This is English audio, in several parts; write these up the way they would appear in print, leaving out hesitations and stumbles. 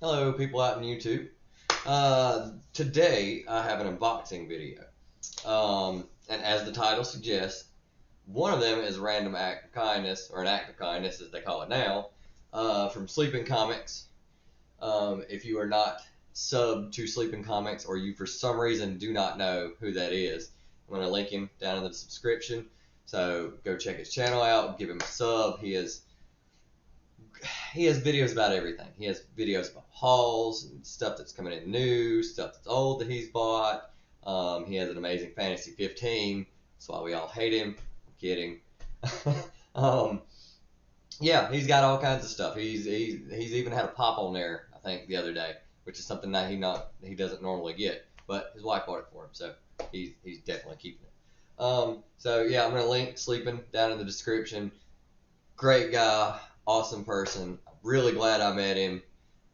Hello, people out in YouTube. Today I have an unboxing video. And as the title suggests, one of them is a random act of kindness, or an act of kindness as they call it now, from Sleepyn Comics. If you are not subbed to Sleepyn Comics, or you for some reason do not know who that is, I'm going to link him down in the description. So go check his channel out, give him a sub. He has videos about everything. He has videos about hauls and stuff that's coming in new, stuff that's old that he's bought. He has an amazing Fantasy 15. That's why we all hate him. I'm kidding. um, yeah, he's got all kinds of stuff. He's even had a pop on there, I think, the other day, which is something that he doesn't normally get. But his wife bought it for him, so he's definitely keeping it. So yeah, I'm gonna link Sleeping down in the description. Great guy, awesome person. Really glad I met him.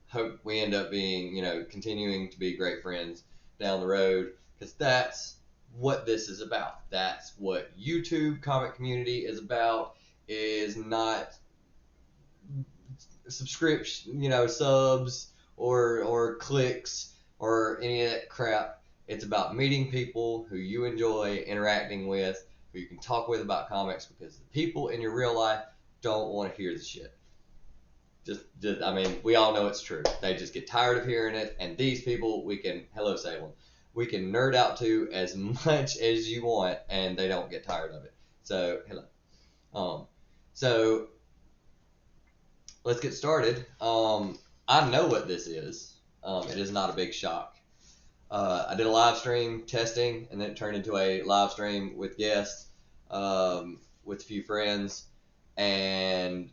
Hope we end up being, continuing to be great friends down the road, because that's what this is about. That's what YouTube comic community is about. Is not subscription, subs or clicks or any of that crap. It's about meeting people who you enjoy interacting with, who you can talk with about comics, because the people in your real life don't want to hear the shit. I mean, we all know it's true. They just get tired of hearing it, and these people, hello Salem, we can nerd out to as much as you want, and they don't get tired of it. So, hello. So let's get started. I know what this is. It is not a big shock. I did a live stream testing, and then it turned into a live stream with guests, with a few friends, and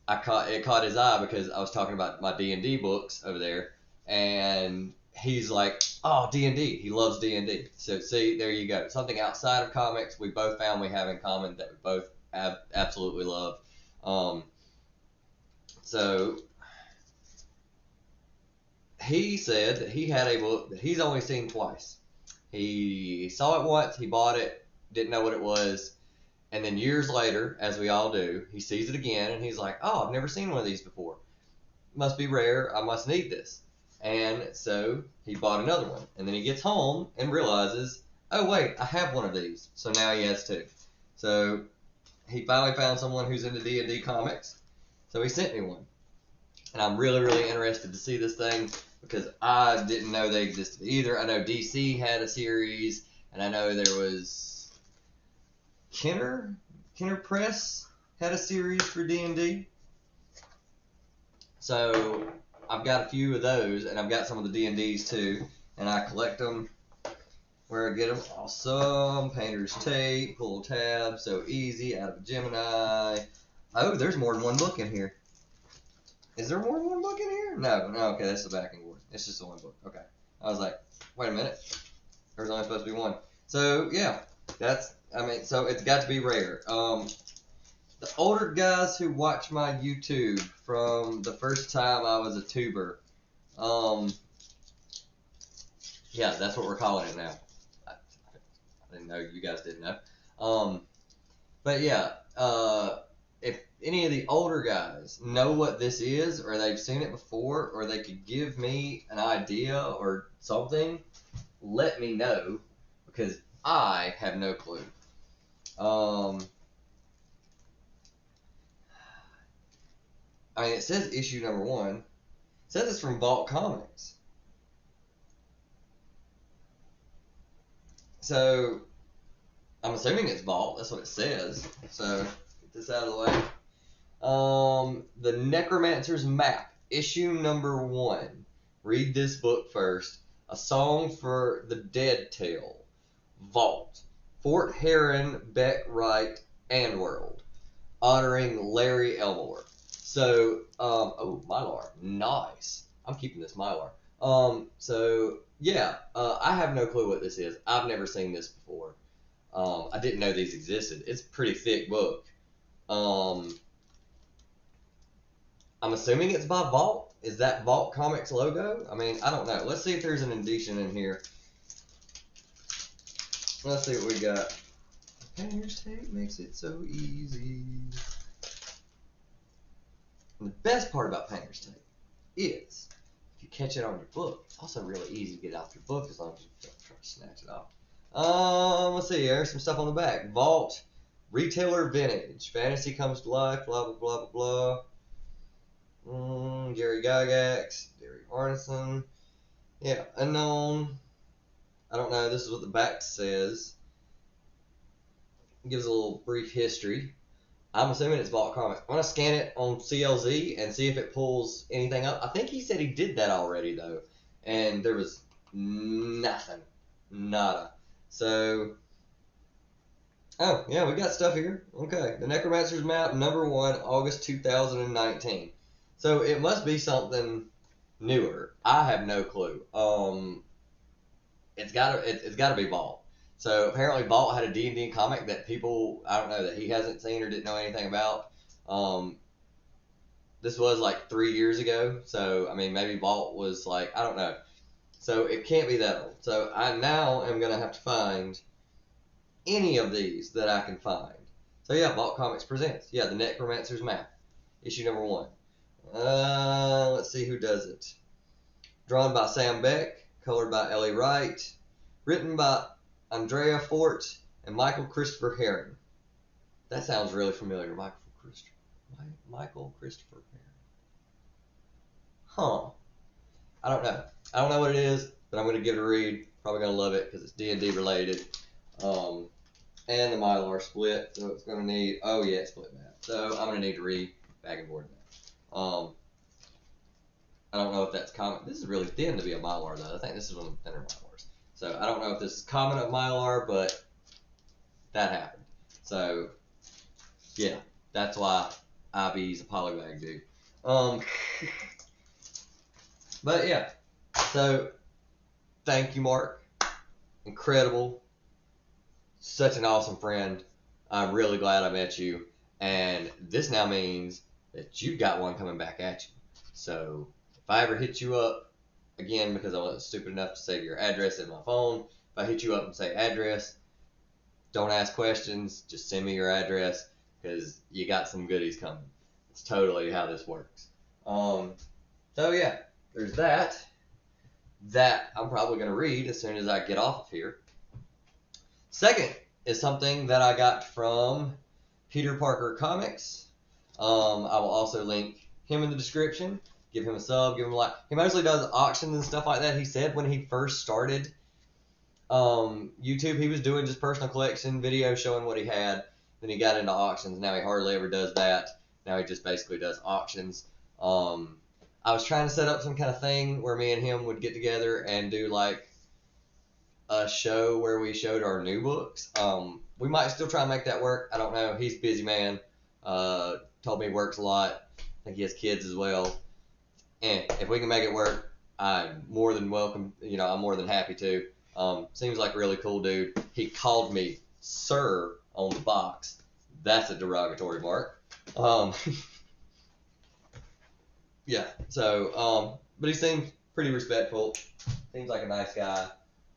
it caught his eye because I was talking about my D&D books over there, and he's like, "Oh, D&D." He loves D&D. So see, there you go. Something outside of comics we both found we have in common that we both absolutely love. So he said that he had a book that he's only seen twice. He saw it once, he bought it, didn't know what it was, and then years later, as we all do, he sees it again and he's like, "Oh, I've never seen one of these before. Must be rare. I must need this." And so he bought another one. And then he gets home and realizes, "Oh, wait, I have one of these." So now he has two. So he finally found someone who's into D&D comics. So he sent me one. And I'm really, really interested to see this thing because I didn't know they existed either. I know DC had a series, and I know there was Kenner Press had a series for D&D. So I've got a few of those, and I've got some of the D&Ds too, and I collect them where I get them. Awesome. Painter's tape, pull tab, so easy, out of a Gemini. Oh, there's more than one book in here. Is there more than one book in here? No, okay, that's the backing board. It's just the one book. Okay. I was like, wait a minute. There's only supposed to be one. So, yeah, so it's got to be rare. The older guys who watch my YouTube from the first time I was a tuber, yeah, that's what we're calling it now. I didn't know you guys didn't know. But yeah, if any of the older guys know what this is, or they've seen it before, or they could give me an idea or something, let me know, because I have no clue. I mean, it says issue number 1. It says it's from Vault Comics. So, I'm assuming it's Vault. That's what it says. So, get this out of the way. The Necromancer's Map, issue number 1. Read this book first. A Song for the Dead Tale. Vault. Fort Heron, Beck Wright, and World. Honoring Larry Elmore. So, oh, Mylar. Nice. I'm keeping this Mylar. So, yeah, I have no clue what this is. I've never seen this before. I didn't know these existed. It's a pretty thick book. I'm assuming it's by Vault. Is that Vault Comics logo? I mean, I don't know. Let's see if there's an edition in here. Let's see what we got. Painter's tape makes it so easy. And the best part about painter's tape is, if you catch it on your book, it's also really easy to get it off your book as long as you don't try to snatch it off. Let's see, there's some stuff on the back. Vault, Retailer Vintage, Fantasy Comes to Life, blah, blah, blah, blah, blah. Gary Gygax, Derek Arneson. Yeah, unknown. I don't know, this is what the back says. It gives a little brief history. I'm assuming it's Vault Comics. I'm going to scan it on CLZ and see if it pulls anything up. I think he said he did that already, though. And there was nothing. Nada. So, oh, yeah, we got stuff here. Okay. The Necromancer's Map, #1, August 2019. So, it must be something newer. I have no clue. It's gotta be Vault. So apparently Vault had a D&D comic that people, I don't know, that he hasn't seen or didn't know anything about. This was like 3 years ago. So, I mean, maybe Vault was like, I don't know. So it can't be that old. So I now am going to have to find any of these that I can find. So yeah, Vault Comics presents. Yeah, the Necromancer's Map. Issue #1. Let's see who does it. Drawn by Sam Beck. Colored by Ellie Wright. Written by Andrea Fort and Michael Christopher Herring. That sounds really familiar. Michael Christopher Herring. Huh. I don't know. I don't know what it is, but I'm going to give it a read. Probably going to love it because it's D&D related. And the Mylar split, so it's going to need, oh yeah, it's split map. So I'm going to need to read back and forth now. I don't know if that's common. This is really thin to be a Mylar though. I think this is one of the thinner Mylars. So I don't know if this is common of Mylar, but that happened. So yeah, that's why IB's a polybag dude. But yeah, so thank you, Mark. Incredible. Such an awesome friend. I'm really glad I met you. And this now means that you've got one coming back at you. So if I ever hit you up, again, because I wasn't stupid enough to save your address in my phone, if I hit you up and say address, don't ask questions, just send me your address, because you got some goodies coming. It's totally how this works. So yeah, there's that. That I'm probably going to read as soon as I get off of here. Second is something that I got from Peter Parker Comics. I will also link him in the description. Give him a sub, give him a like. He mostly does auctions and stuff like that. He said when he first started YouTube, he was doing just personal collection videos showing what he had. Then he got into auctions. Now he hardly ever does that. Now he just basically does auctions. I was trying to set up some kind of thing where me and him would get together and do like a show where we showed our new books. We might still try and make that work. I don't know. He's a busy man. Told me he works a lot. I think he has kids as well. And if we can make it work, I'm more than welcome. You know, I'm more than happy to. Seems like a really cool dude. He called me sir on the box. That's a derogatory mark. Yeah. So, but he seems pretty respectful. Seems like a nice guy.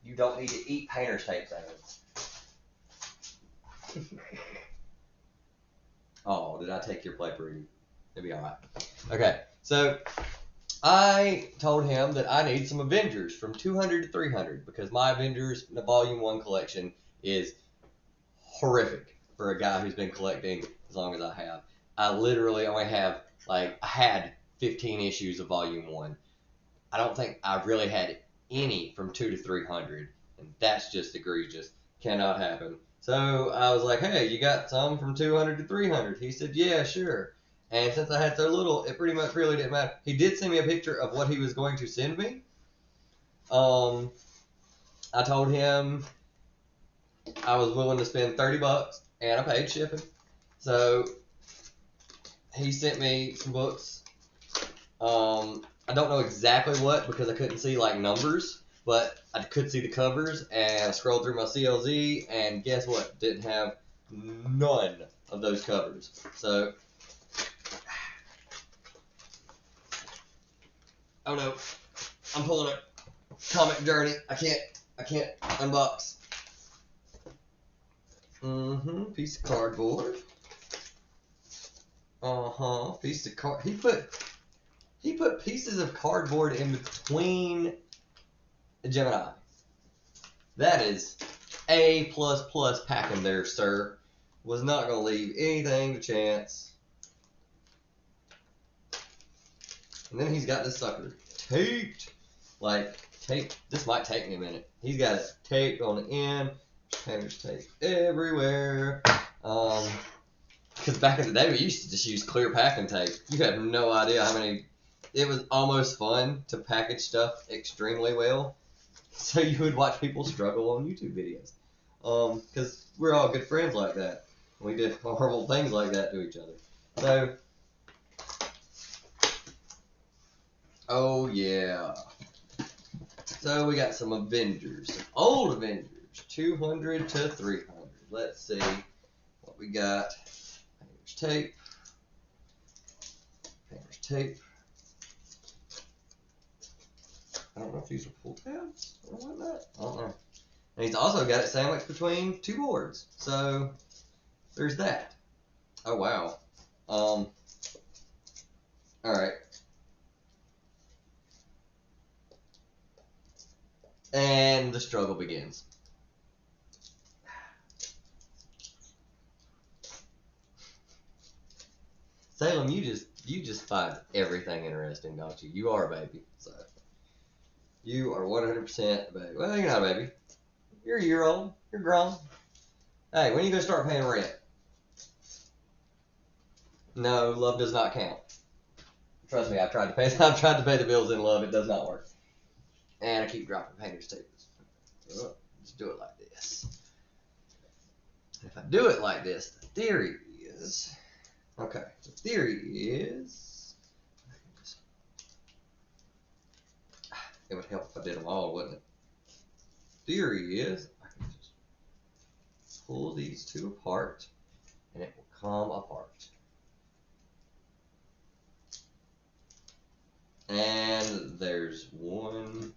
You don't need to eat painter's tape sandwiches. Oh, did I take your plate for you? It'll be alright. Okay, so I told him that I need some Avengers from 200 to 300 because my Avengers Volume 1 collection is horrific for a guy who's been collecting as long as I have. I literally only have, I had 15 issues of Volume 1. I don't think I really had any from 2 to 300, and that's just egregious. Cannot happen. So I was like, hey, you got some from 200 to 300? He said, yeah, sure. And since I had so little, it pretty much really didn't matter. He did send me a picture of what he was going to send me. I told him I was willing to spend $30, and I paid shipping. So he sent me some books. I don't know exactly what because I couldn't see numbers, but I could see the covers, and I scrolled through my CLZ, and guess what? Didn't have none of those covers. So, oh no, I'm pulling a Comic Journey. I can't unbox. Piece of cardboard. Piece of card. He put He put pieces of cardboard in between Gemini. That is A++ packing there, sir. Was not going to leave anything to chance. And then he's got this sucker taped. Like, tape. This might take me a minute. He's got it taped on the end. Painter's tape everywhere. Because back in the day, we used to just use clear packing tape. You have no idea how many. It was almost fun to package stuff extremely well. So you would watch people struggle on YouTube videos. Because we're all good friends like that. We did horrible things like that to each other. So, oh yeah. So we got some Avengers, some old Avengers, 200 to 300. Let's see what we got. Painter's tape. Painter's tape. I don't know if these are pull tabs or whatnot. I don't know. And he's also got it sandwiched between two boards. So there's that. Oh wow. Alright. And the struggle begins. Salem, you just find everything interesting, don't you? You are a baby. So you are 100% a baby. Well, you're not a baby. You're a year old. You're grown. Hey, when are you gonna start paying rent? No, love does not count. Trust me, I've tried to pay the bills in love. It does not work. And I keep dropping painter's tape. Let's do it like this. If I do it like this, the theory is, okay, the theory is, it would help if I did them all, wouldn't it? Theory is, I can just pull these two apart, and it will come apart. And there's one,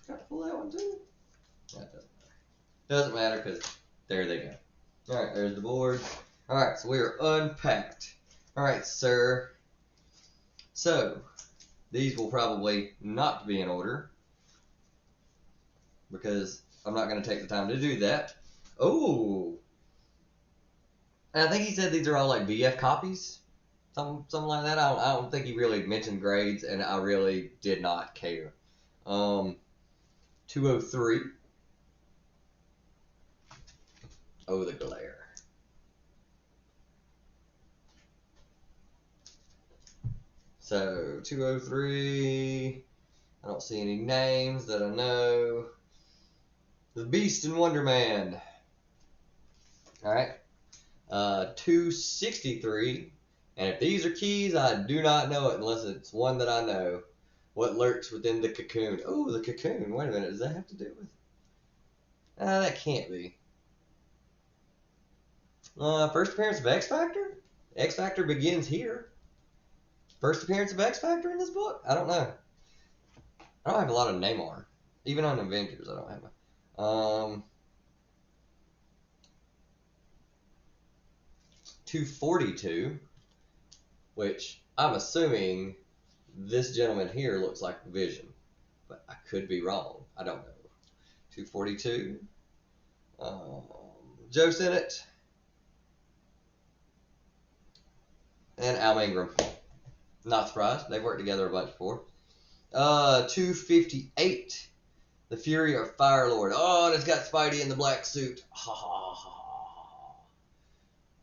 I forgot to pull that one too. That doesn't matter. Doesn't matter because there they go. Alright, there's the board. Alright, so we are unpacked. Alright, sir. So, these will probably not be in order because I'm not going to take the time to do that. Oh! And I think he said these are all like VF copies. Something like that. I don't think he really mentioned grades, and I really did not care. 203. Oh, the glare. So, 203. I don't see any names that I know. The Beast and Wonder Man. Alright. 263. And if these are keys, I do not know it unless it's one that I know. What lurks within the cocoon? Oh, the cocoon. Wait a minute. Does that have to do with? That can't be. First appearance of X Factor? X Factor begins here. First appearance of X Factor in this book? I don't know. I don't have a lot of Namor. Even on Avengers, I don't have a. 242, which I'm assuming this gentleman here looks like Vision, but I could be wrong. I don't know. 242. Joe Sennett and Al Ingram. Not surprised. They've worked together a bunch before. 258. The Fury of Firelord. Oh, and it's got Spidey in the black suit. Ha ha ha ha.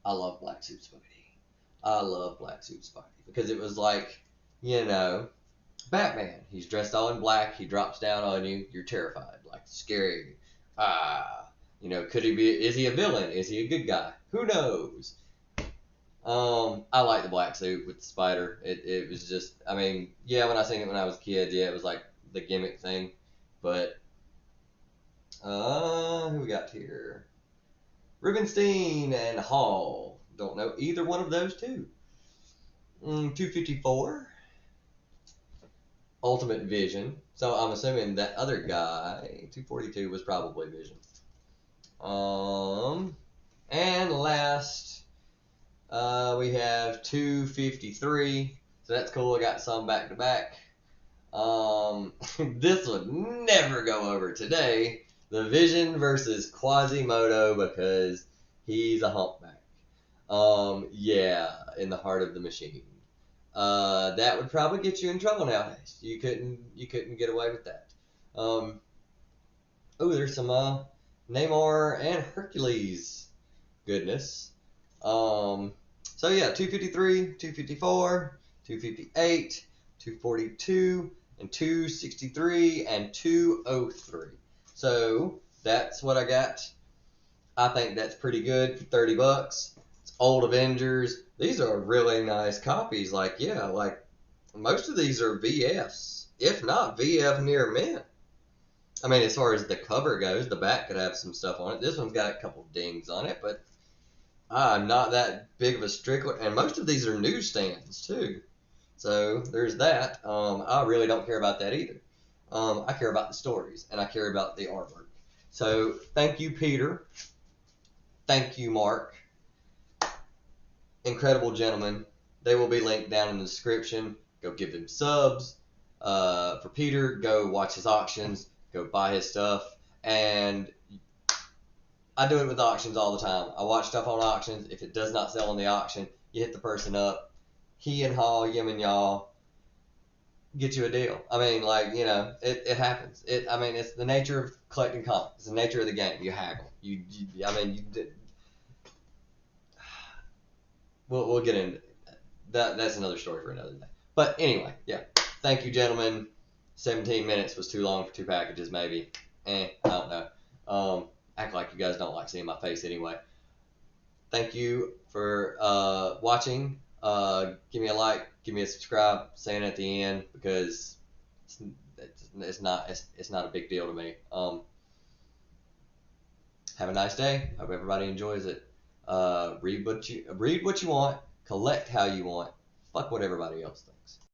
I love black suit Spidey. I love black suit Spidey because it was like, you know, Batman. He's dressed all in black. He drops down on you. You're terrified. Like, scary. You know, could he be, is he a villain? Is he a good guy? Who knows? I like the black suit with the spider. It was just, I mean, yeah, when I seen it when I was a kid, yeah, it was like the gimmick thing. But, who we got here? Rubenstein and Hall. Don't know either one of those two. 254. Ultimate Vision. So I'm assuming that other guy, 242, was probably Vision. And last, we have 253. So that's cool. I got some back to back. This would never go over today. The Vision versus Quasimodo, because he's a humpback. Yeah, in the heart of the machine. That would probably get you in trouble nowadays. You couldn't get away with that. Oh, there's some Namor and Hercules goodness. So yeah, 253, 254, 258, 242, and 263, and 203. So that's what I got. I think that's pretty good for 30 bucks. It's old Avengers. These are really nice copies. Like, yeah, like most of these are VFs, if not VF near mint. I mean, as far as the cover goes, the back could have some stuff on it. This one's got a couple dings on it, but I'm not that big of a stickler. And most of these are newsstands, too. So there's that. I really don't care about that either. I care about the stories, and I care about the artwork. So thank you, Peter. Thank you, Mark. Incredible gentlemen. They will be linked down in the description. Go give them subs. For Peter, go watch his auctions. Go buy his stuff. And I do it with auctions all the time. I watch stuff on auctions. If it does not sell in the auction, you hit the person up. He and haw, yim and yaw, get you a deal. I mean, like, you know, it happens. I mean, it's the nature of collecting comics. It's the nature of the game. You haggle. We'll get into that. That's another story for another day. But anyway, yeah. Thank you, gentlemen. 17 minutes was too long for 2 packages, maybe. I don't know. Act like you guys don't like seeing my face anyway. Thank you for watching. Give me a like, give me a subscribe, saying it at the end, because it's not a big deal to me. Have a nice day. Hope everybody enjoys it. Read what you want, collect how you want. Fuck what everybody else thinks.